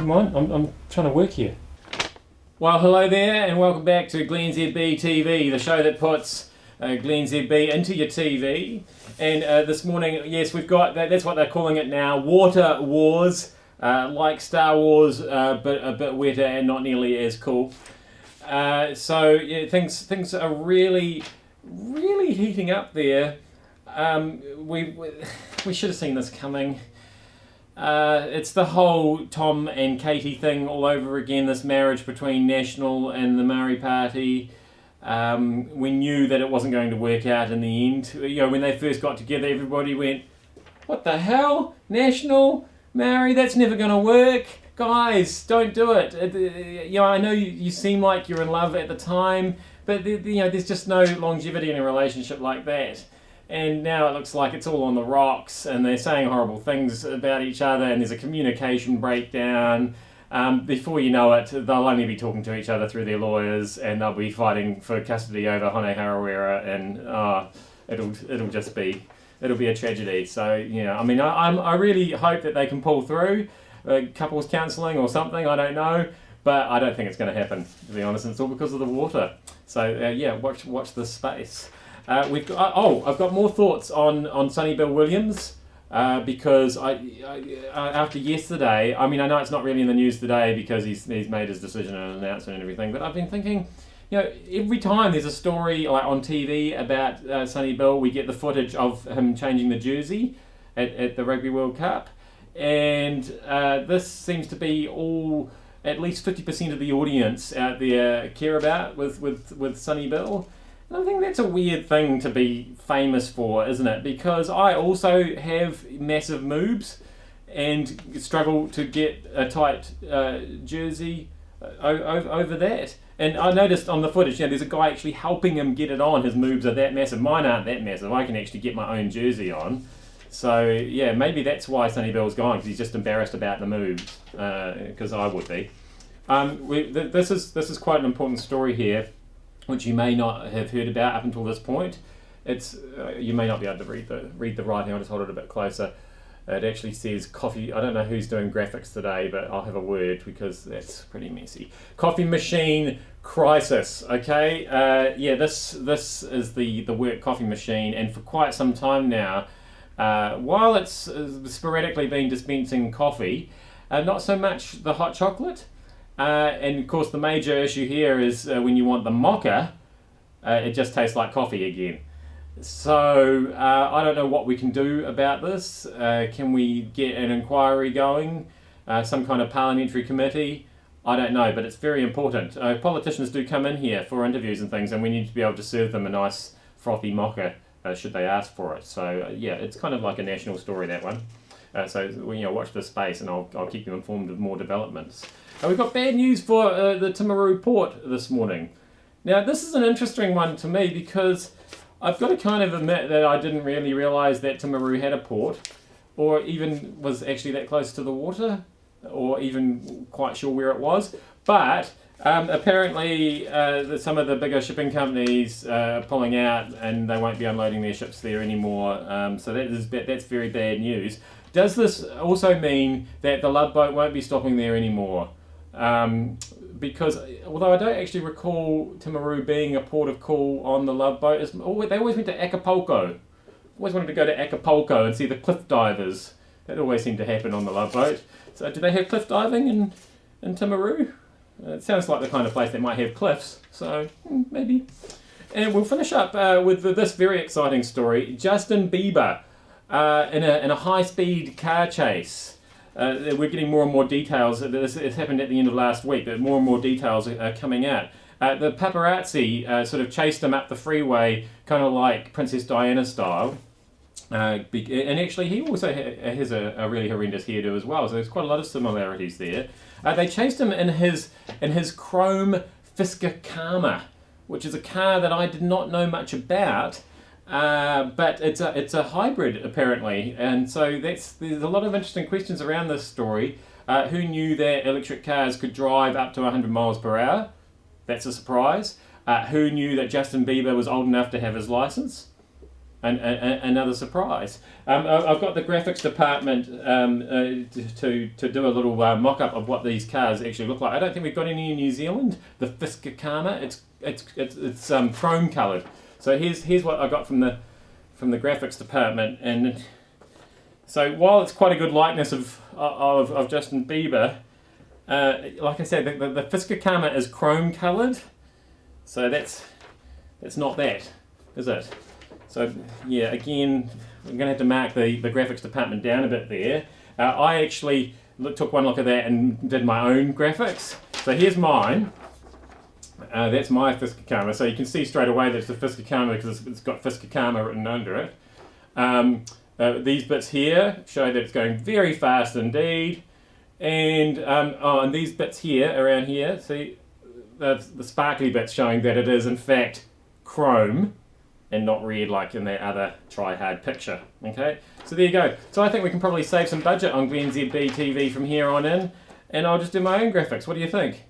Come on, I'm trying to work here. Well, hello there, and welcome back to Glennzb TV, the show that puts Glennzb into your TV. And this morning, yes, we've got, that's what they're calling it now, Water Wars, like Star Wars, but a bit wetter and not nearly as cool. So yeah, things are really heating up there. We should have seen this coming. It's the whole Tom and Katie thing all over again, this marriage between National and the Maori Party. We knew that it wasn't going to work out in the end. You know, when they first got together, everybody went, what the hell? National? Maori? That's never going to work. Guys, don't do it. You know, I know you seem like you're in love at the time, but you know, there's just no longevity in a relationship like that. And now it looks like it's all on the rocks, and they're saying horrible things about each other, and there's a communication breakdown. Before you know it, they'll only be talking to each other through their lawyers, and they'll be fighting for custody over Hone Harawira, and it'll be a tragedy. So, you know, I mean, I really hope that they can pull through couples counselling or something, I don't know, but I don't think it's going to happen, to be honest, and it's all because of the water. So, yeah, watch this space. I've got more thoughts on Sonny Bill Williams because I after yesterday, I mean, I know it's not really in the news today because he's made his decision and announcement and everything, but I've been thinking, you know, every time there's a story like on TV about Sonny Bill, we get the footage of him changing the jersey at the Rugby World Cup, and this seems to be all at least 50% of the audience out there care about with Sonny Bill. I think that's a weird thing to be famous for, isn't it? Because I also have massive moobs and struggle to get a tight jersey over that. And I noticed on the footage, you know, there's a guy actually helping him get it on. His moobs are that massive. Mine aren't that massive. I can actually get my own jersey on. So, yeah, maybe that's why Sonny Bill's gone, because he's just embarrassed about the moves, because I would be. This is quite an important story here, which you may not have heard about up until this point. It's you may not be able to read the writing. I'll just hold it a bit closer. It actually says coffee. I don't know who's doing graphics today, but I'll have a word because that's pretty messy. Coffee machine crisis. Okay, yeah, this is the work coffee machine, and for quite some time now, while it's sporadically been dispensing coffee, not so much the hot chocolate. And of course the major issue here is when you want the mocha, it just tastes like coffee again. So I don't know what we can do about this. Can we get an inquiry going? Some kind of parliamentary committee? I don't know, but it's very important. Politicians do come in here for interviews and things, and we need to be able to serve them a nice frothy mocha should they ask for it. So yeah, it's kind of like a national story, that one. So you know, watch this space, and I'll keep you informed of more developments. We've got bad news for the Timaru port this morning. Now, this is an interesting one to me because I've got to kind of admit that I didn't really realise that Timaru had a port, or even was actually that close to the water, or even quite sure where it was. But apparently some of the bigger shipping companies are pulling out, and they won't be unloading their ships there anymore. So that's very bad news. Does this also mean that the love boat won't be stopping there anymore? Because although I don't actually recall Timaru being a port of call on the love boat, they always went to Acapulco. Always wanted to go to Acapulco and see the cliff divers. That always seemed to happen on the love boat. So do they have cliff diving in Timaru? It sounds like the kind of place that might have cliffs, so maybe. And we'll finish up with this very exciting story. Justin Bieber in a high-speed car chase. We're getting more and more details. It happened at the end of last week, but more and more details are coming out. The paparazzi sort of chased him up the freeway, kind of like Princess Diana style. And actually, he also has a really horrendous hairdo as well, so there's quite a lot of similarities there. They chased him in his chrome Fisker Karma, which is a car that I did not know much about. But it's a hybrid apparently, and so there's a lot of interesting questions around this story. Who knew that electric cars could drive up to 100 miles per hour? That's a surprise. Who knew that Justin Bieber was old enough to have his license? another surprise. I've got the graphics department to do a little mock-up of what these cars actually look like. I don't think we've got any in New Zealand. The Fisker Karma, it's chrome coloured. So here's what I got from the graphics department, and so while it's quite a good likeness of Justin Bieber, like I said, the Fisker Karma is chrome coloured, so that's not that, is it? So yeah, again, I'm going to have to mark the graphics department down a bit there. I actually took one look at that and did my own graphics. So here's mine. That's my Fisker Karma. So you can see straight away that it's the Fisker Karma because it's got Fisker Karma written under it. These bits here show that it's going very fast indeed. And and these bits here, around here, see the sparkly bits showing that it is in fact chrome and not red like in that other try-hard picture. Okay, so there you go. So I think we can probably save some budget on Glennzb TV from here on in, and I'll just do my own graphics. What do you think?